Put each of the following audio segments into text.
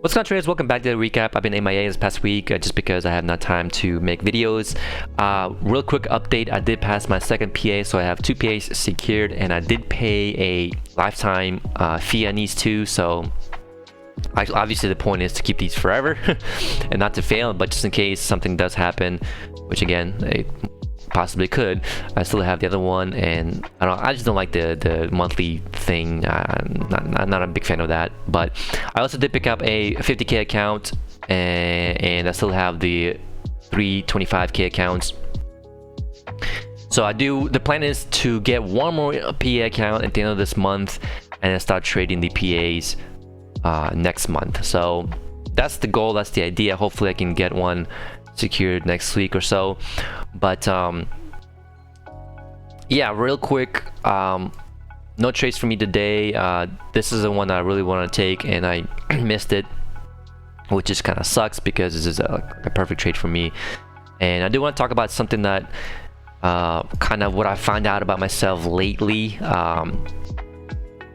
What's going on, traders? Welcome back to the recap. I've been MIA this past week just because I have not time to make videos. Real quick update, I did pass my second PA, so I have 2 PAs secured, and I did pay a lifetime fee on these 2, so obviously the point is to keep these forever and not to fail, but just in case something does happen, which again, it possibly could, I still have the other one, and I just don't like the monthly thing. I'm not a big fan of that. But I also did pick up a 50k account, and I still have the 325k accounts. So the plan is to get one more PA account at the end of this month and then start trading the PAs next month. So that's the goal, that's the idea. Hopefully I can get one secured next week or so. But yeah, real quick, no trades for me today. This is the one that I really want to take, and I missed it, which just kind of sucks because this is a perfect trade for me. And I do want to talk about something that kind of what I found out about myself lately, and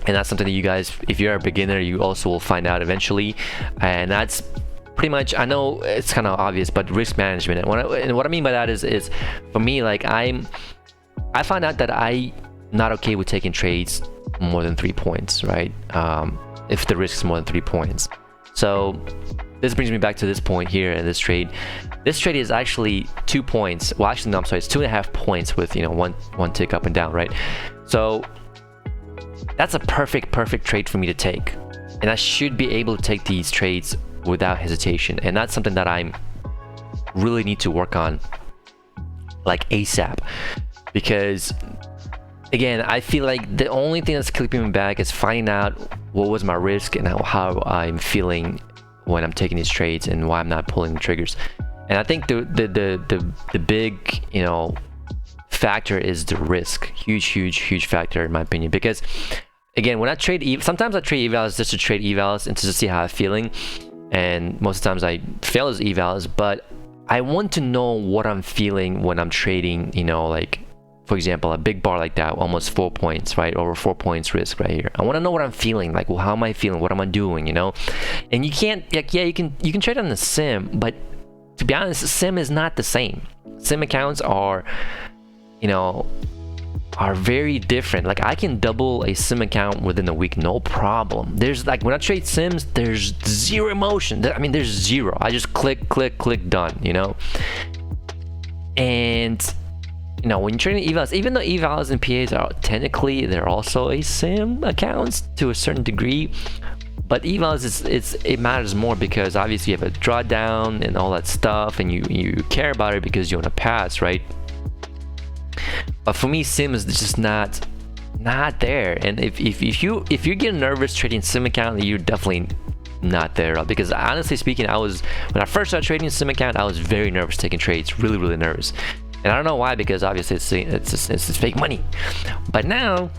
that's something that you guys, if you're a beginner, you also will find out eventually. And that's pretty much, I know it's kind of obvious, but risk management. And what I mean by that is for me, like I found out that I'm not okay with taking trades more than 3 points, right? If the risk is more than 3 points. So this brings me back to this point here in this trade. This trade is actually 2 points. Well, actually, no, I'm sorry, it's 2.5 points with, you know, one tick up and down, right? So that's a perfect trade for me to take, and I should be able to take these trades without hesitation. And that's something that I really need to work on, like ASAP, because again, I feel like the only thing that's keeping me back is finding out what was my risk and how I'm feeling when I'm taking these trades and why I'm not pulling the triggers. And I think the big, you know, factor is the risk. Huge factor in my opinion, because again, when I trade sometimes I trade evals just to trade evals and to see how I'm feeling, and most of the times I fail as evals, but I want to know what I'm feeling when I'm trading, you know, like for example, a big bar like that, almost 4 points, right? Over 4 points risk right here. I want to know what I'm feeling, like, well, how am I feeling? What am I doing, you know? And you can't, like, yeah, you can trade on the sim, but to be honest, sim is not the same. Sim accounts are, you know, are very different. Like I can double a sim account within a week, no problem. There's like, when I trade sims, there's zero emotion. I mean, there's zero. I just click, done, you know? And you know, when you're trading evals, even though evals and PAs are technically, they're also a sim accounts to a certain degree, but evals it matters more because obviously you have a drawdown and all that stuff, and you care about it because you want to pass, right? But for me, sim is just not there. And if you're getting nervous trading sim account, you're definitely not there, because honestly speaking, when I first started trading sim account, I was very nervous taking trades, really nervous. And I don't know why, because obviously it's fake money. But now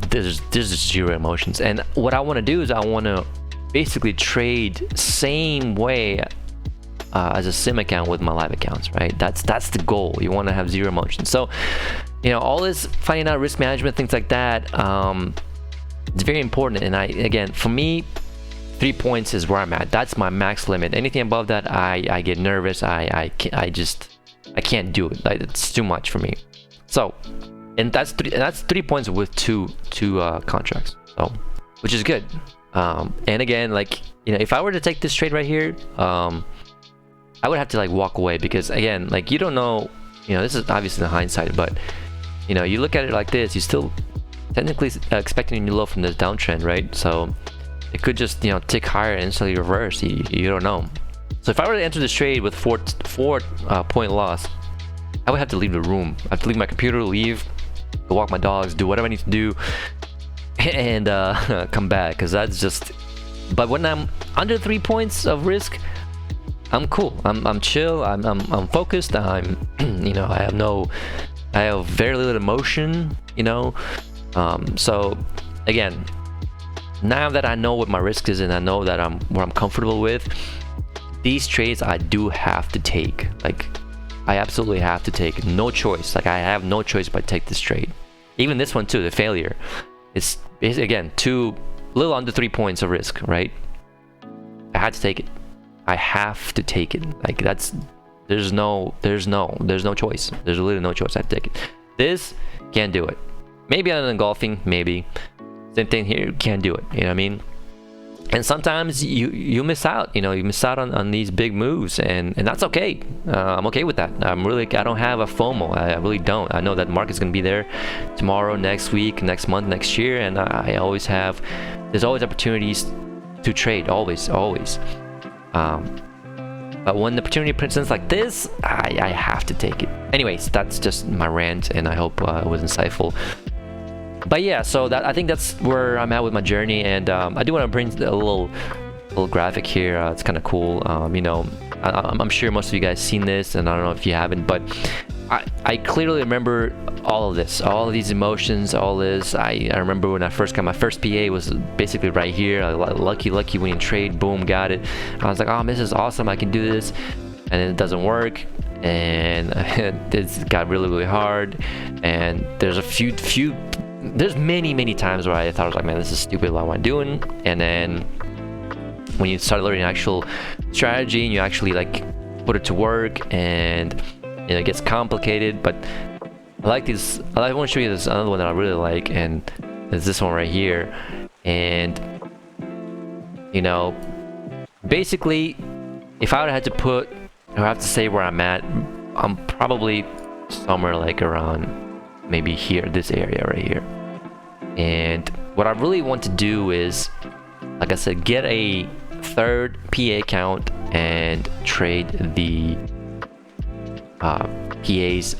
there's zero emotions, and what I want to do is I want to basically trade same way as a sim account with my live accounts, right? That's the goal. You want to have zero emotions. So, you know, all this finding out risk management, things like that, it's very important. And again, for me, 3 points is where I'm at. That's my max limit. Anything above that, I get nervous. I can't do it. Like, it's too much for me. So, and that's 3 points with two contracts. So, which is good. And again, like, you know, if I were to take this trade right here, I would have to like walk away, because again, like, you don't know, you know, this is obviously the hindsight, but you know, you look at it like this, you still technically expecting a new low from this downtrend, right? So it could just, you know, tick higher and instantly reverse. You don't know. So if I were to enter this trade with four point loss, I would have to leave the room. I have to leave my computer, leave, go walk my dogs, do whatever I need to do, and come back, because that's just. But when I'm under 3 points of risk, I'm cool. I'm chill. I'm focused. You know, I have very little emotion, you know. So again, now that I know what my risk is and I know that where I'm comfortable with, these trades I do have to take. Like, I absolutely have to take. No choice. Like, I have no choice but take this trade. Even this one too, the failure. It's again, a little under 3 points of risk, right? had to take it. I have to take it. Like that's there's no choice. There's literally no choice. I have to take it. This can't do it. Maybe other than golfing, maybe. Same thing here, can't do it. You know what I mean? And sometimes you miss out. You know, you miss out on these big moves, and that's okay. I'm okay with that. I don't have a FOMO. I really don't. I know that market's gonna be there tomorrow, next week, next month, next year, and I always have. There's always opportunities to trade. Always. But when the opportunity presents like this, I have to take it. Anyways, that's just my rant, and I hope it was insightful. But yeah, so I think that's where I'm at with my journey, and I do want to bring a little graphic here. It's kind of cool. You know, I'm sure most of you guys seen this, and I don't know if you haven't, but I clearly remember all of this, all of these emotions, all this. I remember when I first got my first PA was basically right here. Lucky winning trade, boom, got it. I was like, oh, this is awesome, I can do this, and then it doesn't work, and it got really hard. And there's there's many times where I thought I was like, man, this is stupid, what am I doing? And then when you start learning actual strategy and you actually like put it to work, and you know, it gets complicated. But I like this. I want to show you this another one that I really like, and it's this one right here. And you know, basically, if I would have to put, or have to say where I'm at, I'm probably somewhere like around maybe here, this area right here. And what I really want to do is, like I said, get a third PA account and trade the PAs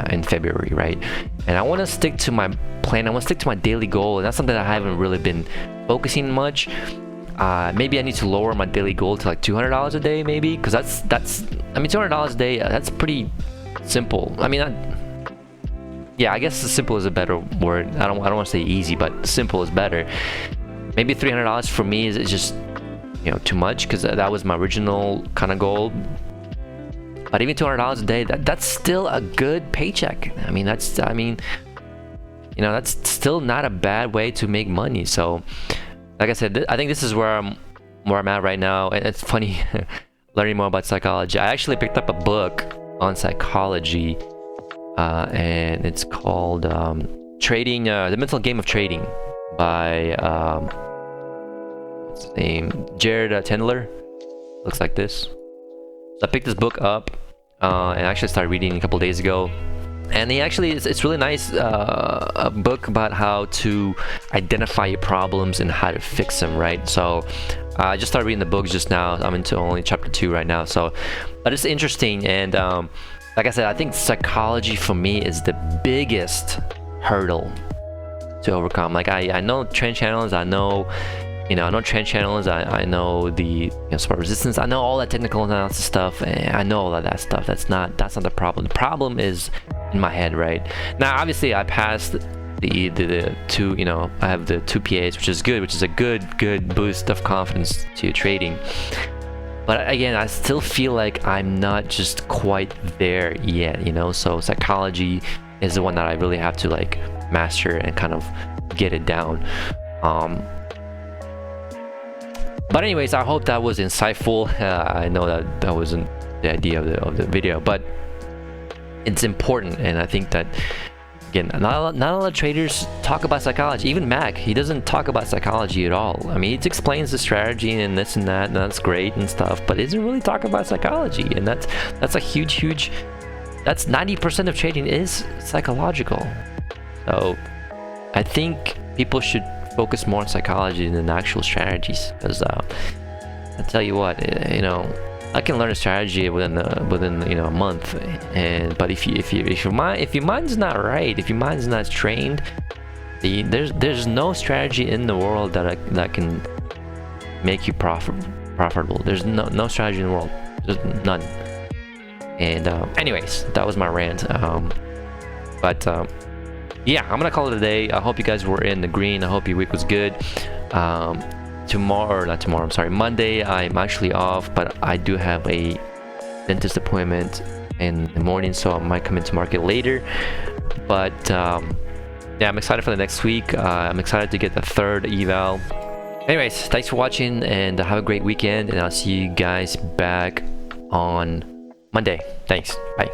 in February, right? And I want to stick to my plan. I want to stick to my daily goal, and that's something that I haven't really been focusing much. Maybe I need to lower my daily goal to like $200 a day, maybe, because that's I mean, $200 a day, that's pretty simple. I mean, yeah, I guess simple is a better word. I don't want to say easy, but simple is better. Maybe $300 for me is just, you know, too much, because that was my original kind of goal. But even $200 a day, that's still a good paycheck. I mean, you know, that's still not a bad way to make money. So, like I said, I think this is where I'm at right now. And it's funny learning more about psychology. I actually picked up a book on psychology, and it's called Trading, The Mental Game of Trading by what's his name? Jared Tendler. Looks like this. So I picked this book up and actually started reading a couple days ago. And it's really nice, a book about how to identify your problems and how to fix them, right? So I just started reading the book just now. I'm into only chapter 2 right now. So, but it's interesting, and like I said, I think psychology for me is the biggest hurdle to overcome. Like I know trend channels, I know trend channels, I know the support resistance, I know all that technical analysis stuff, and I know all of that stuff. That's not the problem. The problem is in my head, right? Now, obviously, I passed the two, I have the 2 PAs, which is good, which is a good boost of confidence to trading. But again, I still feel like I'm not just quite there yet, so psychology is the one that I really have to like master and kind of get it down. But anyways, I hope that was insightful. I know that wasn't the idea of the video, but it's important, and I think that again, not a lot of traders talk about psychology. Even Mac, he doesn't talk about psychology at all. I mean, he explains the strategy and this and that, and that's great and stuff, but he doesn't really talk about psychology, and that's a huge. That's 90% of trading is psychological. So I think people should focus more on psychology than actual strategies, because I tell you what, I can learn a strategy within a month, but if your mind's not right, if your mind's not trained, there's no strategy in the world that can make you profitable. There's no strategy in the world. There's none. And anyways, that was my rant. Yeah, I'm gonna call it a day. I hope you guys were in the green. I hope your week was good. Monday I'm actually off, but I do have a dentist appointment in the morning, so I might come into market later. But yeah, I'm excited for the next week. I'm excited to get the third eval Anyways, thanks for watching and have a great weekend, and I'll see you guys back on Monday. Thanks. Bye.